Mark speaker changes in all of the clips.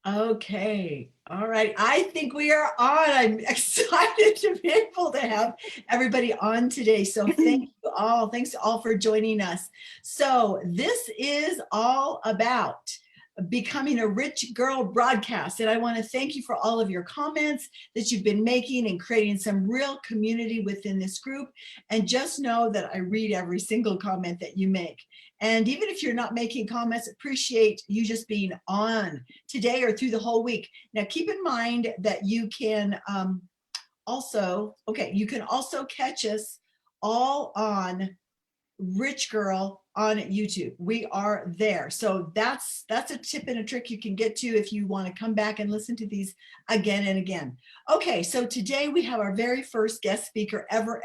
Speaker 1: Okay. All right. I think we are on. I'm excited to be able to have everybody on today. So thank you all. Thanks all for joining us. So this is all about becoming a rich girl broadcast. And I want to thank you for all of your comments that you've been making and creating some real community within this group. And just know that I read every single comment that you make. And even if you're not making comments, appreciate you just being on today or through the whole week. Now, keep in mind that you can you can also catch us all on Rich Girl on YouTube. We are there. So that's a tip and a trick you can get to if you want to come back and listen to these again and again. Okay, so today we have our very first guest speaker ever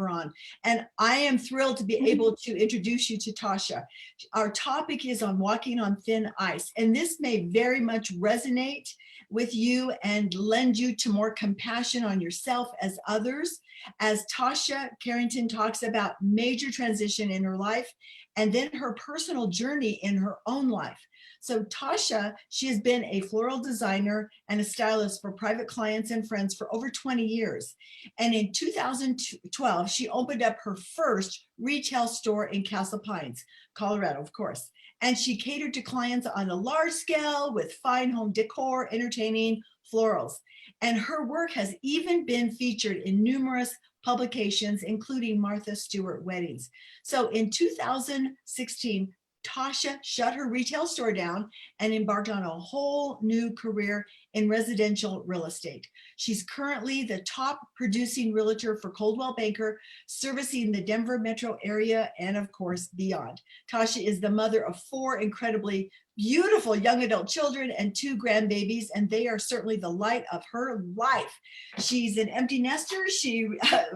Speaker 1: on. And I am thrilled to be able to introduce you to Tasha. Our topic is on walking on thin ice. And this may very much resonate with you and lend you to more compassion on yourself as others, as Tasha Carrington talks about major transition in her life and then her personal journey in her own life. So Tasha, she has been a floral designer and a stylist for private clients and friends for over 20 years. And in 2012, she opened up her first retail store in Castle Pines, Colorado, of course. And she catered to clients on a large scale with fine home decor, entertaining florals. And her work has even been featured in numerous publications, including Martha Stewart Weddings. So in 2016, Tasha shut her retail store down and embarked on a whole new career in residential real estate. She's currently the top producing realtor for Coldwell Banker, servicing the Denver metro area and of course beyond. Tasha is the mother of 4 incredibly beautiful young adult children and 2 grandbabies, and they are certainly the light of her life. She's an empty nester. She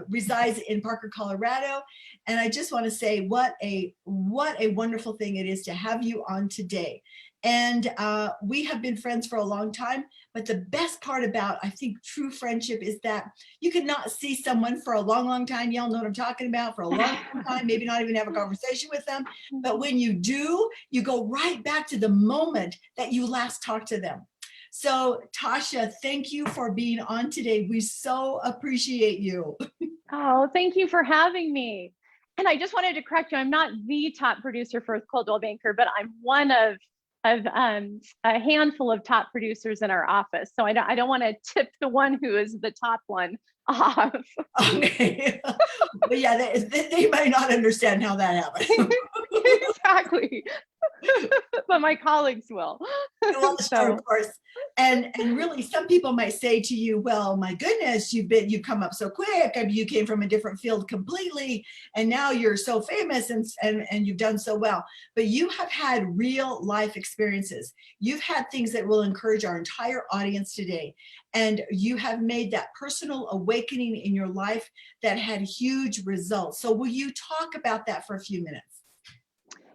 Speaker 1: resides in Parker, Colorado. And I just want to say what a wonderful thing it is to have you on today. And we have been friends for a long time, but the best part about, I think, true friendship is that you cannot see someone for a long time. Y'all know what I'm talking about, for a long time, maybe not even have a conversation with them. But when you do, you go right back to the moment that you last talked to them. So Tasha, thank you for being on today. We so appreciate you.
Speaker 2: Oh, thank you for having me. And I just wanted to correct you. I'm not the top producer for Coldwell Banker, but I'm one of a handful of top producers in our office. So I don't want to tip the one who is the top one off.
Speaker 1: Okay. But yeah, they might not understand how that happened.
Speaker 2: Exactly. But my colleagues will.
Speaker 1: Well, sure, of course. And really, some people might say to you, well, my goodness, you've come up so quick. I mean, you came from a different field completely, and now you're so famous and you've done so well. But you have had real life experiences. You've had things that will encourage our entire audience today. And you have made that personal awakening in your life that had huge results. So will you talk about that for a few minutes?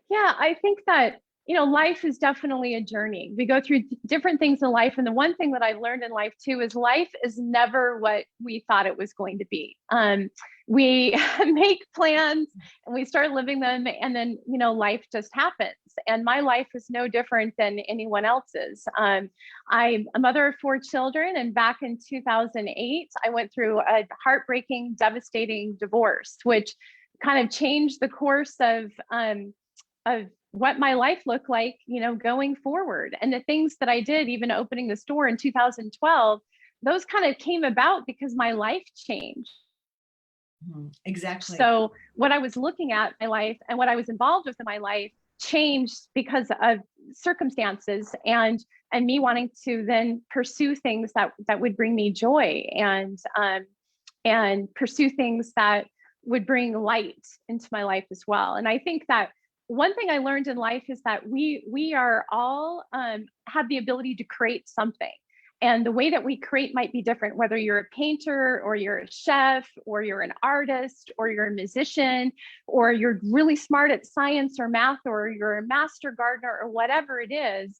Speaker 2: Yeah, I think that, life is definitely a journey. We go through different things in life. And the one thing that I learned in life too is life is never what we thought it was going to be. We make plans and we start living them, and then, life just happens. And my life is no different than anyone else's. I'm a mother of 4 children. And back in 2008, I went through a heartbreaking, devastating divorce, which kind of changed the course of what my life looked like, going forward. And the things that I did, even opening the store in 2012, those kind of came about because my life changed.
Speaker 1: Exactly.
Speaker 2: So what I was looking at my life and what I was involved with in my life changed because of circumstances and me wanting to then pursue things that would bring me joy and pursue things that would bring light into my life as well. And I think that one thing I learned in life is that we are all have the ability to create something. And the way that we create might be different, whether you're a painter or you're a chef or you're an artist or you're a musician or you're really smart at science or math or you're a master gardener or whatever it is.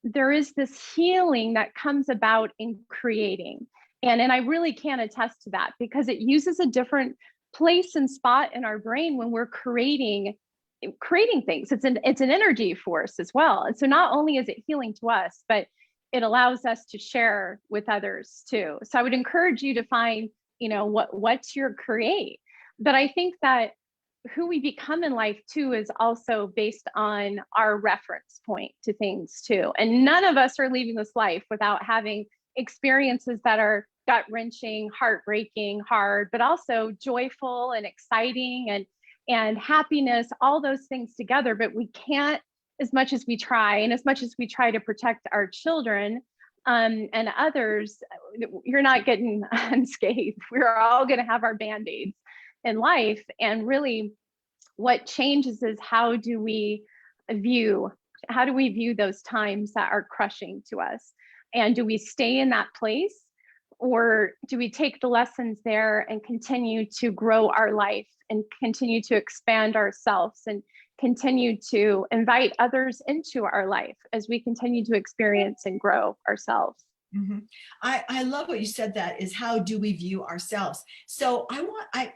Speaker 2: There is this healing that comes about in creating. And I really can attest to that because it uses a different place and spot in our brain when we're creating things. It's an energy force as well. And so not only is it healing to us, but it allows us to share with others too. So I would encourage you to find, what's your create. But I think that who we become in life too is also based on our reference point to things too. And none of us are leaving this life without having experiences that are gut wrenching, heartbreaking, hard, but also joyful and exciting and happiness, all those things together. But we can't, as much as we try, and as much as we try to protect our children and others, you're not getting unscathed. We're all going to have our band-aids in life. And really what changes is how do we view those times that are crushing to us? And do we stay in that place, or do we take the lessons there and continue to grow our life and continue to expand ourselves and continue to invite others into our life as we continue to experience and grow ourselves?
Speaker 1: Mm-hmm. I love what you said, that is, how do we view ourselves? So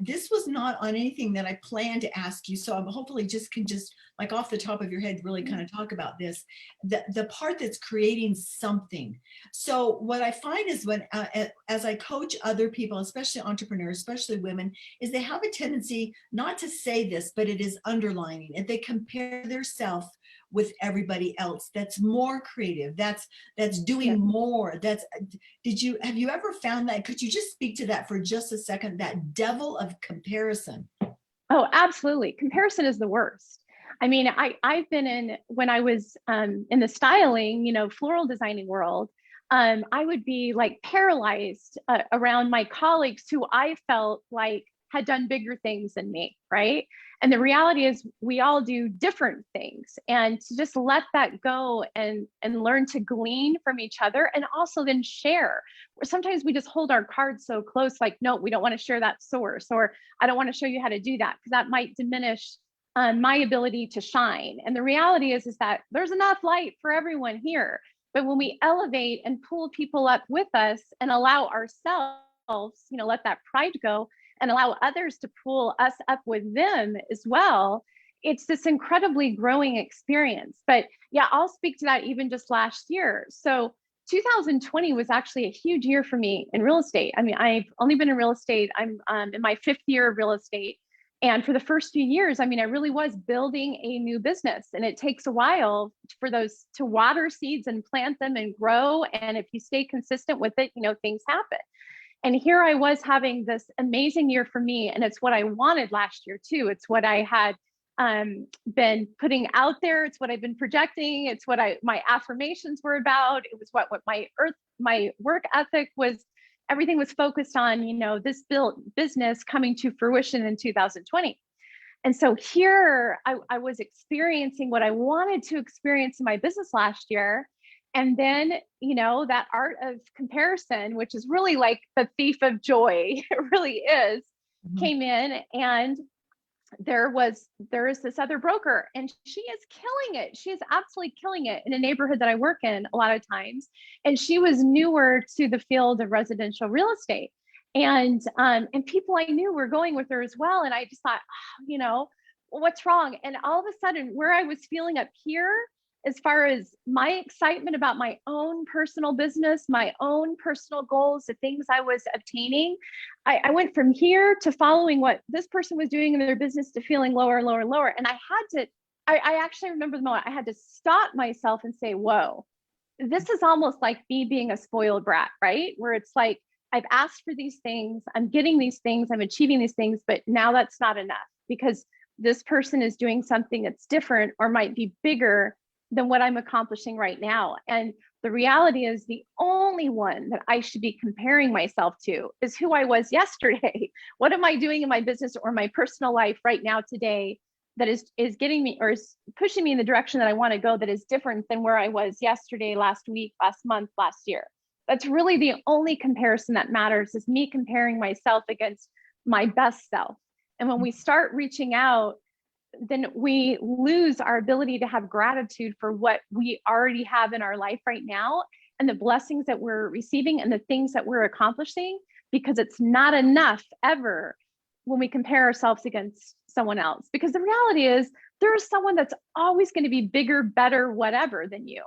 Speaker 1: this was not on anything that I planned to ask you. So I'm hopefully can like off the top of your head, really kind of talk about this, the part that's creating something. So what I find is when, as I coach other people, especially entrepreneurs, especially women, is they have a tendency not to say this, but it is underlining, and they compare themselves with everybody else that's more creative, that's doing more. Have you ever found that? Could you just speak to that for just a second, that devil of comparison?
Speaker 2: Oh, absolutely. Comparison is the worst. I mean, I've been when I was in the styling, floral designing world, I would be like paralyzed around my colleagues who I felt like had done bigger things than me, right? And the reality is we all do different things, and to just let that go and learn to glean from each other, and also then share. Sometimes we just hold our cards so close, like, no, we don't want to share that source, or I don't want to show you how to do that because that might diminish my ability to shine. And the reality is that there's enough light for everyone here. But when we elevate and pull people up with us and allow ourselves, let that pride go and allow others to pull us up with them as well, it's this incredibly growing experience. But yeah, I'll speak to that even just last year. So 2020 was actually a huge year for me in real estate. I mean, I've only been in real estate. I'm in my 5th year of real estate. And for the first few years, I mean, I really was building a new business, and it takes a while for those to water seeds and plant them and grow. And if you stay consistent with it, things happen. And here I was having this amazing year for me. And it's what I wanted last year too. It's what I had been putting out there. It's what I've been projecting. It's what my affirmations were about. It was what my work ethic was. Everything was focused on, this business coming to fruition in 2020. And so here I was experiencing what I wanted to experience in my business last year. And then, that art of comparison, which is really like the thief of joy, it really is, came in. And there is this other broker, and she is killing it. She is absolutely killing it in a neighborhood that I work in a lot of times. And she was newer to the field of residential real estate. And people I knew were going with her as well. And I just thought, what's wrong? And all of a sudden, where I was feeling up here, as far as my excitement about my own personal business, my own personal goals, the things I was obtaining, I went from here to following what this person was doing in their business to feeling lower, lower, lower. And I actually remember the moment I had to stop myself and say, whoa, this is almost like me being a spoiled brat, right? Where it's like, I've asked for these things, I'm getting these things, I'm achieving these things, but now that's not enough because this person is doing something that's different or might be bigger than what I'm accomplishing right now. And the reality is the only one that I should be comparing myself to is who I was yesterday. What am I doing in my business or my personal life right now today that is getting me or is pushing me in the direction that I want to go that is different than where I was yesterday, last week, last month, last year? That's really the only comparison that matters, is me comparing myself against my best self. And when we start reaching out, then we lose our ability to have gratitude for what we already have in our life right now and the blessings that we're receiving and the things that we're accomplishing, because it's not enough ever when we compare ourselves against someone else. Because the reality is there is someone that's always going to be bigger, better, whatever than you.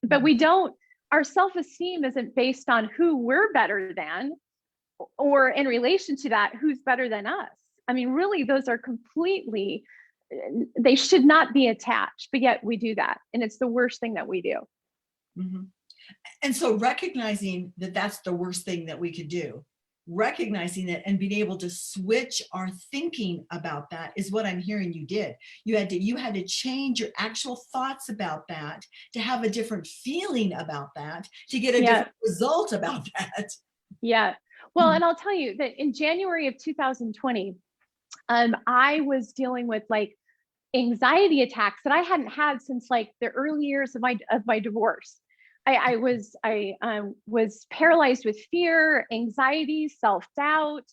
Speaker 2: But we don't our self-esteem isn't based on who we're better than, or in relation to that, who's better than us. I mean, really, those are completely, they should not be attached, but yet we do that. And it's the worst thing that we do.
Speaker 1: Mhm. And so recognizing that that's the worst thing that we could do, recognizing it and being able to switch our thinking about that is what I'm hearing you did. You had to change your actual thoughts about that, to have a different feeling about that, to get a
Speaker 2: Yeah.
Speaker 1: different result about that.
Speaker 2: Yeah. Well, and I'll tell you that in January of 2020, I was dealing with like anxiety attacks that I hadn't had since like the early years of my divorce. I was paralyzed with fear, anxiety, self-doubt.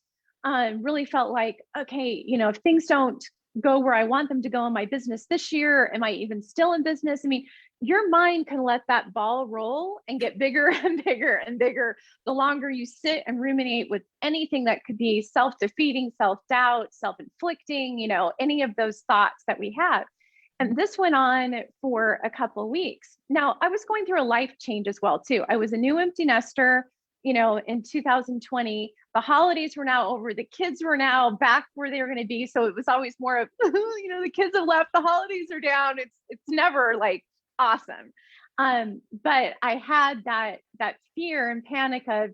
Speaker 2: Really felt like, okay, if things don't go where I want them to go in my business this year, am I even still in business? I mean, your mind can let that ball roll and get bigger and bigger and bigger the longer you sit and ruminate with anything that could be self-defeating, self-doubt, self-inflicting, any of those thoughts that we have. And this went on for a couple of weeks. Now, I was going through a life change as well, too. I was a new empty nester, in 2020. The holidays were now over. The kids were now back where they were going to be. So it was always more of, the kids have left, the holidays are down. It's never like awesome. But I had that fear and panic of,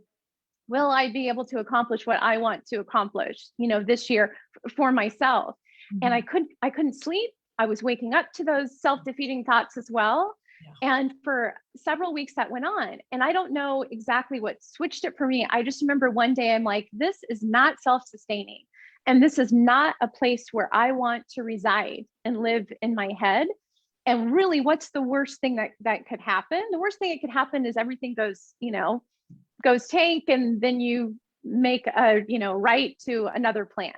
Speaker 2: will I be able to accomplish what I want to accomplish, this year for myself? And I couldn't sleep. I was waking up to those self-defeating thoughts as well. Yeah. And for several weeks that went on, and I don't know exactly what switched it for me. I just remember one day I'm like, this is not self-sustaining. And this is not a place where I want to reside and live in my head. And really, what's the worst thing that could happen? The worst thing that could happen is everything goes tank, and then you make a, right to another plan.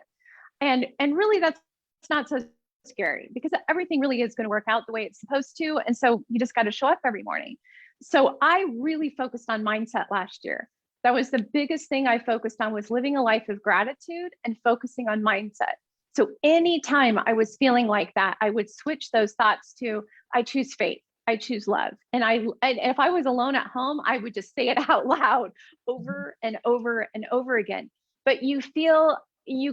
Speaker 2: And really that's not so scary, because everything really is going to work out the way it's supposed to. And so you just got to show up every morning. So I really focused on mindset last year. That was the biggest thing I focused on, was living a life of gratitude and focusing on mindset. So anytime I was feeling like that, I would switch those thoughts to, I choose faith, I choose love. And if I was alone at home, I would just say it out loud over and over and over again. But you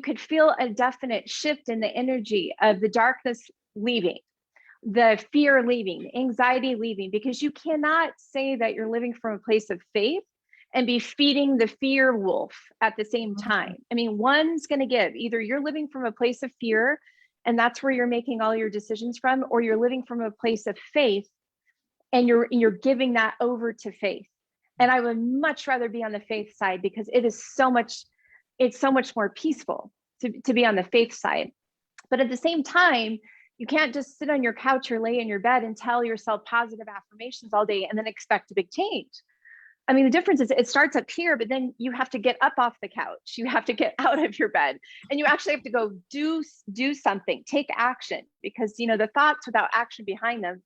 Speaker 2: could feel a definite shift in the energy of the darkness leaving, the fear leaving, anxiety leaving, because you cannot say that you're living from a place of faith and be feeding the fear wolf at the same time. I mean, one's going to give. Either you're living from a place of fear, and that's where you're making all your decisions from, or you're living from a place of faith and you're giving that over to faith. And I would much rather be on the faith side, because it's so much more peaceful to be on the faith side. But at the same time, you can't just sit on your couch or lay in your bed and tell yourself positive affirmations all day and then expect a big change. I mean, the difference is it starts up here, but then you have to get up off the couch. You have to get out of your bed, and you actually have to go do something, take action, because, the thoughts without action behind them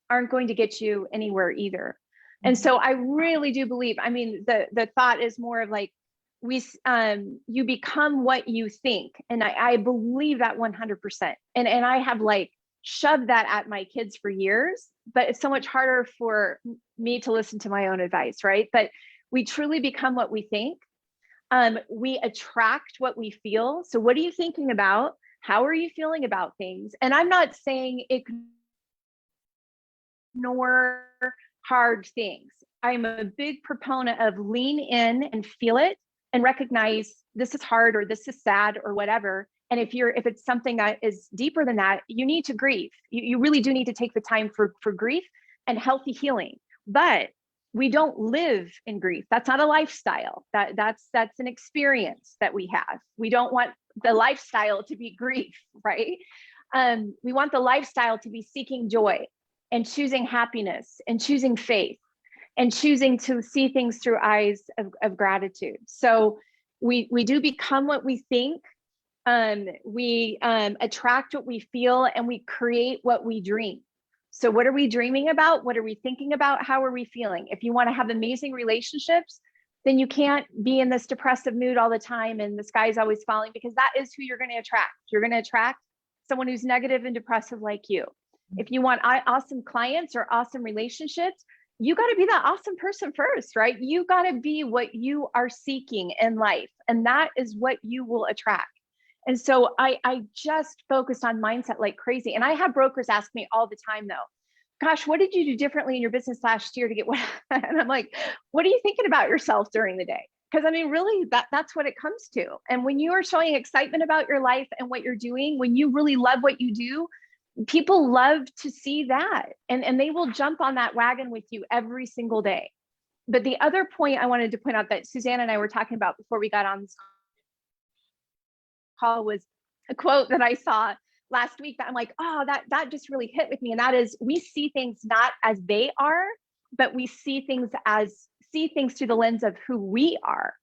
Speaker 2: aren't going to get you anywhere either. And so I really do believe, I mean, the thought is more of like, you become what you think. And I believe that 100%. And I have like shoved that at my kids for years, but it's so much harder for me to listen to my own advice, right? But we truly become what we think. We attract what we feel. So what are you thinking about? How are you feeling about things? And I'm not saying ignore hard things. I'm a big proponent of lean in and feel it and recognize this is hard, or this is sad, or whatever. And if it's something that is deeper than that, you need to grieve. You really do need to take the time for grief and healthy healing. But we don't live in grief. That's not a lifestyle. That's an experience that we have. We don't want the lifestyle to be grief, right? We want the lifestyle to be seeking joy and choosing happiness and choosing faith and choosing to see things through eyes of gratitude. So we do become what we think. We attract what we feel, and we create what we dream. So what are we dreaming about? What are we thinking about? How are we feeling? If you want to have amazing relationships, then you can't be in this depressive mood all the time and the sky's always falling, because that is who you're going to attract. You're going to attract someone who's negative and depressive like you. If you want awesome clients or awesome relationships, you got to be that awesome person first, right? You got to be what you are seeking in life. And that is what you will attract. And so I just focused on mindset like crazy. And I have brokers ask me all the time though, gosh, what did you do differently in your business last year to get what? And I'm like, what are you thinking about yourself during the day? Because I mean, really, that's what it comes to. And when you are showing excitement about your life and what you're doing, when you really love what you do, people love to see that. And they will jump on that wagon with you every single day. But the other point I wanted to point out that Suzanne and I were talking about before we got on this call was a quote that I saw last week that I'm like, oh, that just really hit with me. And that is, we see things not as they are, but we see things through the lens of who we are.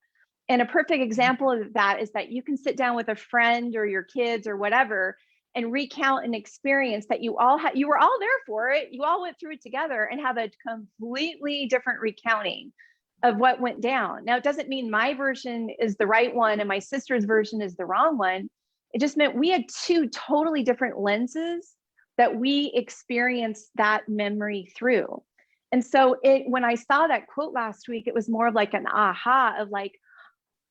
Speaker 2: And a perfect example of that is that you can sit down with a friend or your kids or whatever and recount an experience that you were all there for it. You all went through it together and have a completely different recounting of what went down. Now, it doesn't mean my version is the right one and my sister's version is the wrong one. It just meant we had two totally different lenses that we experienced that memory through. And so when I saw that quote last week, it was more of like an aha of like,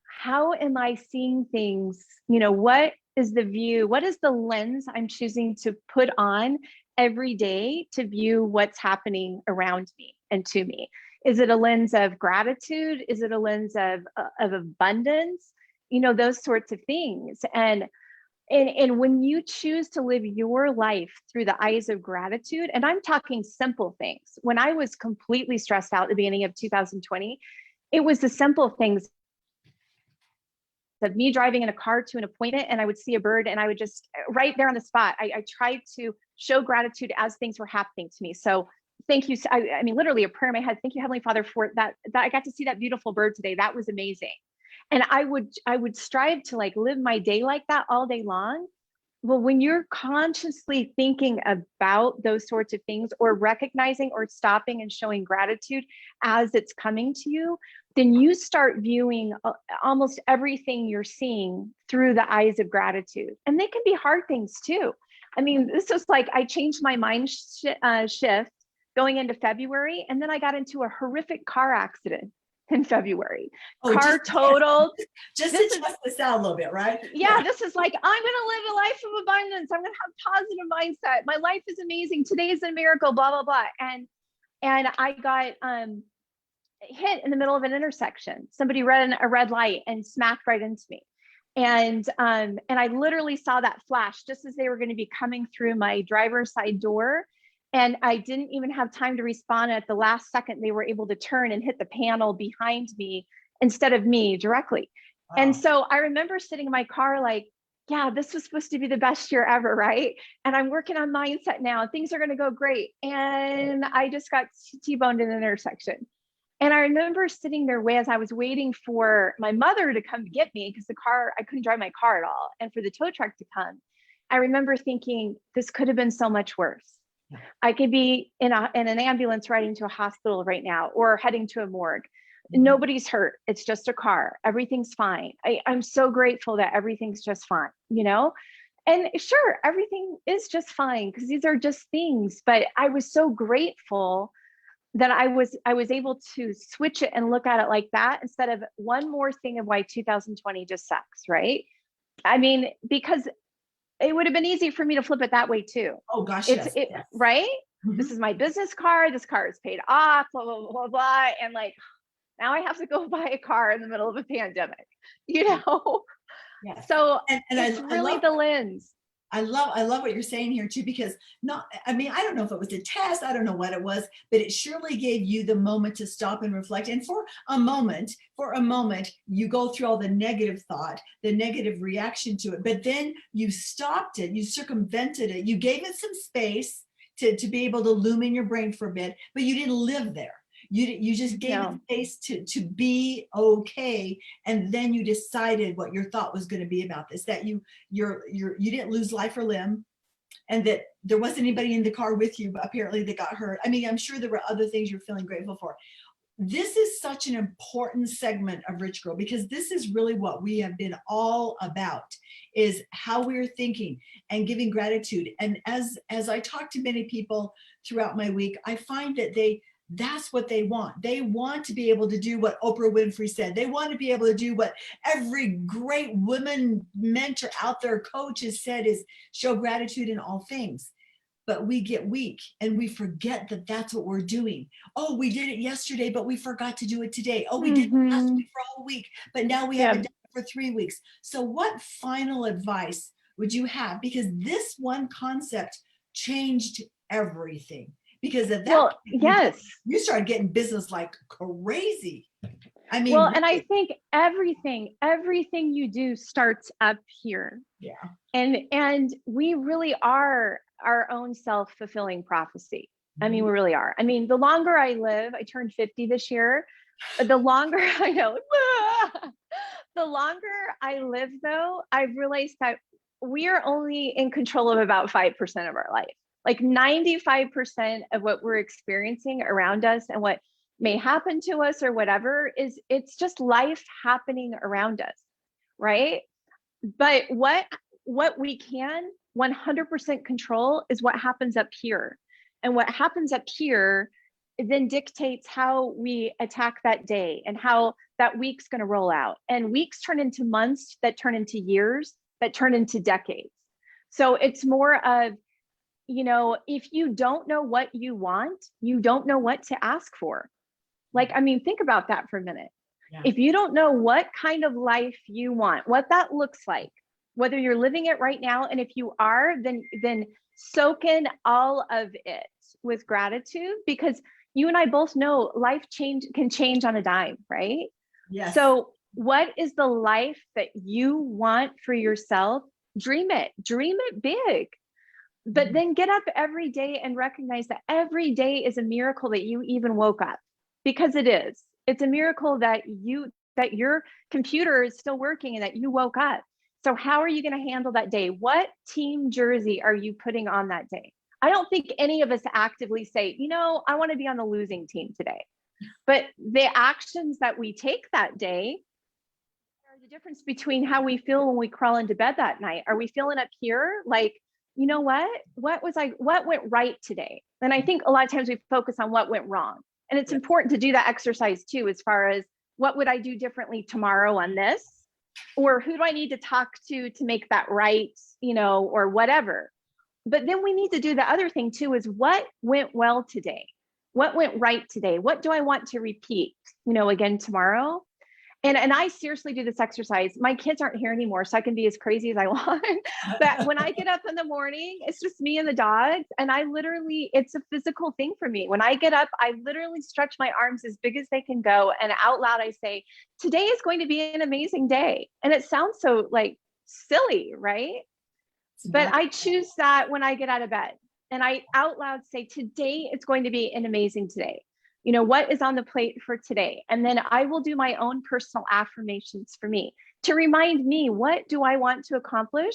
Speaker 2: how am I seeing things? What is the view? What is the lens I'm choosing to put on every day to view what's happening around me and to me? Is it a lens of gratitude? Is it a lens of abundance? Those sorts of things. And when you choose to live your life through the eyes of gratitude, and I'm talking simple things. When I was completely stressed out at the beginning of 2020, it was the simple things of me driving in a car to an appointment and I would see a bird and I would just right there on the spot, I tried to show gratitude as things were happening to me. So thank you. I mean, literally a prayer in my head. Thank you, Heavenly Father, for that I got to see that beautiful bird today. That was amazing. And I would strive to like live my day like that all day long. Well, when you're consciously thinking about those sorts of things or recognizing or stopping and showing gratitude as it's coming to you, then you start viewing almost everything you're seeing through the eyes of gratitude. And they can be hard things too. I mean, this is like, I changed my mind shift going into February, and then I got into a horrific car accident in February. Car totaled.
Speaker 1: Just to test this out a little bit, right?
Speaker 2: Yeah, this is like, I'm going to live a life of abundance. I'm going to have positive mindset. My life is amazing. Today is a miracle, blah, blah, blah. And I got hit in the middle of an intersection. Somebody ran a red light and smacked right into me. And I literally saw that flash just as they were going to be coming through my driver's side door. And I didn't even have time to respond. At the last second, they were able to turn and hit the panel behind me instead of me directly. Wow. And so I remember sitting in my car like, yeah, this was supposed to be the best year ever, right? And I'm working on mindset now. Things are going to go great. And I just got T-boned in an intersection. And I remember sitting there as I was waiting for my mother to come get me because I couldn't drive my car at all. And for the tow truck to come, I remember thinking, this could have been so much worse. I could be in an ambulance riding to a hospital right now or heading to a morgue. Nobody's hurt. It's just a car. Everything's fine. I'm so grateful that everything's just fine, And sure, everything is just fine because these are just things. But I was so grateful that I was able to switch it and look at it like that instead of one more thing of why 2020 just sucks, right? I mean, because it would have been easy for me to flip it that way too.
Speaker 1: Oh gosh, yes.
Speaker 2: Right? Mm-hmm. This is my business card. This car is paid off, blah, blah, blah, blah. And like, now I have to go buy a car in the middle of a pandemic, Yes. So and it's really the lens.
Speaker 1: I love what you're saying here too, because I don't know if it was a test, I don't know what it was, but it surely gave you the moment to stop and reflect. And for a moment, you go through all the negative thought, the negative reaction to it, but then you stopped it, you circumvented it, you gave it some space to be able to loom in your brain for a bit, but you didn't live there. You just gave it space to be okay, and then you decided what your thought was going to be about this. That you didn't lose life or limb, and that there wasn't anybody in the car with you apparently that got hurt. I mean, I'm sure there were other things you're feeling grateful for. This is such an important segment of Rich Girl because this is really what we have been all about, is how we're thinking and giving gratitude. And as I talk to many people throughout my week, I find that That's what they want. They want to be able to do what Oprah Winfrey said. They want to be able to do what every great woman mentor out there, coach has said, is show gratitude in all things. But we get weak and we forget that that's what we're doing. Oh, we did it yesterday, but we forgot to do it today. Oh, we did it last week for a whole week, but now we haven't done it for 3 weeks. So what final advice would you have? Because this one concept changed everything. Because of that,
Speaker 2: Well, yes.
Speaker 1: you started getting business like crazy. I mean,
Speaker 2: well, and I think everything you do starts up here.
Speaker 1: Yeah.
Speaker 2: And we really are our own self-fulfilling prophecy. I mean, we really are. I mean, the longer I live, I turned 50 this year. The longer I know, the longer I live, though, I've realized that we are only in control of about 5% of our life. Like 95% of what we're experiencing around us and what may happen to us or whatever it's just life happening around us, right? But what we can 100% control is what happens up here. And what happens up here then dictates how we attack that day and how that week's going to roll out. And weeks turn into months, that turn into years, that turn into decades. So it's more of, if you don't know what you want, you don't know what to ask for. Like, I mean, think about that for a minute. Yeah. If you don't know what kind of life you want, what that looks like, whether you're living it right now, and if you are, then soak in all of it with gratitude, because you and I both know life can change on a dime, right? Yes. So what is the life that you want for yourself? Dream it big. But then get up every day and recognize that every day is a miracle that you even woke up, because it is. It's a miracle that your computer is still working and that you woke up. So how are you going to handle that day? What team jersey are you putting on that day? I don't think any of us actively say, I want to be on the losing team today. But the actions that we take that day are the difference between how we feel when we crawl into bed that night. Are we feeling up here like, you know what went right today? And I think a lot of times we focus on what went wrong. And it's important to do that exercise too, as far as what would I do differently tomorrow on this? Or who do I need to talk to make that right, or whatever. But then we need to do the other thing too, is what went well today? What went right today? What do I want to repeat, again tomorrow? And I seriously do this exercise. My kids aren't here anymore, so I can be as crazy as I want. But when I get up in the morning, it's just me and the dogs. And it's a physical thing for me. When I get up, I literally stretch my arms as big as they can go. And out loud, I say, today is going to be an amazing day. And it sounds so like silly, right? But I choose that when I get out of bed. And I out loud say, today it's going to be an amazing day. What is on the plate for today? And then I will do my own personal affirmations for me to remind me, what do I want to accomplish?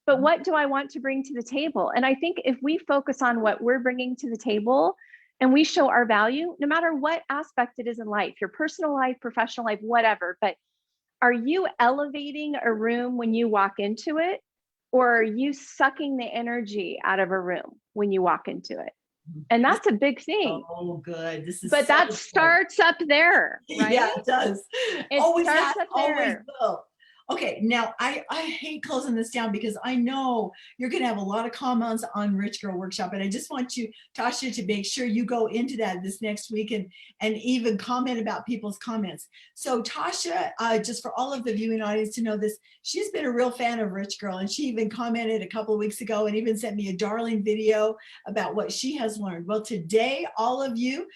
Speaker 2: But what do I want to bring to the table? And I think if we focus on what we're bringing to the table and we show our value, no matter what aspect it is in life, your personal life, professional life, whatever, but are you elevating a room when you walk into it? Or are you sucking the energy out of a room when you walk into it? And that's a big thing.
Speaker 1: Oh, good.
Speaker 2: But that starts up there, right?
Speaker 1: Yeah, it does.
Speaker 2: It
Speaker 1: always
Speaker 2: starts
Speaker 1: has,
Speaker 2: up there.
Speaker 1: always will. Okay, now I hate closing this down because I know you're going to have a lot of comments on Rich Girl Workshop, and I just want you, Tasha, to make sure you go into that this next week and even comment about people's comments. So Tasha, just for all of the viewing audience to know this, she's been a real fan of Rich Girl, and she even commented a couple of weeks ago and even sent me a darling video about what she has learned. Well, today, all of you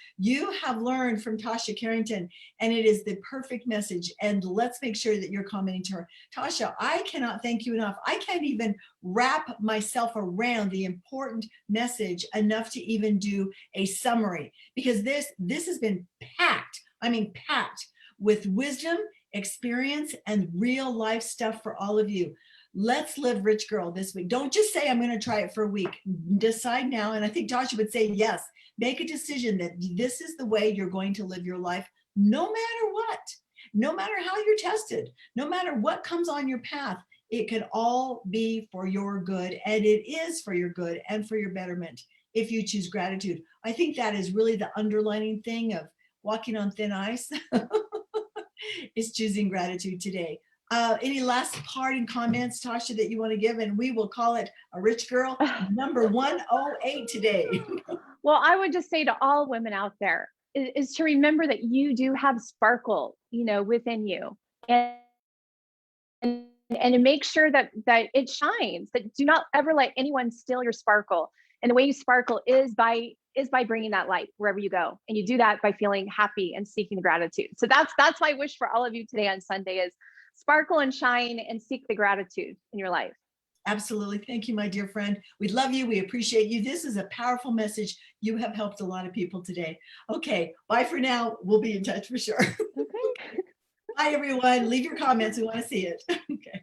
Speaker 1: have learned from Tasha Carrington, and it is the perfect message. And let's make sure that you're commenting to her. Tasha, I cannot thank you enough. I can't even wrap myself around the important message enough to even do a summary, because this has been packed. I mean, packed with wisdom, experience, and real life stuff for all of you. Let's live Rich Girl this week. Don't just say, I'm going to try it for a week. Decide now. And I think Tasha would say, yes, make a decision that this is the way you're going to live your life, no matter what. No matter how you're tested, no matter what comes on your path, it can all be for your good, and it is for your good and for your betterment. if you choose gratitude. I think that is really the underlining thing of walking on thin ice is choosing gratitude today. Any last parting comments, Tasha, that you want to give? And we will call it a Rich Girl number 108 today.
Speaker 2: Well, I would just say to all women out there is to remember that you do have sparkle, within you. And to make sure that it shines, that do not ever let anyone steal your sparkle. And the way you sparkle is by bringing that light wherever you go. And you do that by feeling happy and seeking the gratitude. So that's my wish for all of you today on Sunday is sparkle and shine and seek the gratitude in your life.
Speaker 1: Absolutely. Thank you, my dear friend. We love you. We appreciate you. This is a powerful message. You have helped a lot of people today. Okay. Bye for now. We'll be in touch for sure.
Speaker 2: Okay.
Speaker 1: Bye, everyone. Leave your comments. We want to see it. Okay.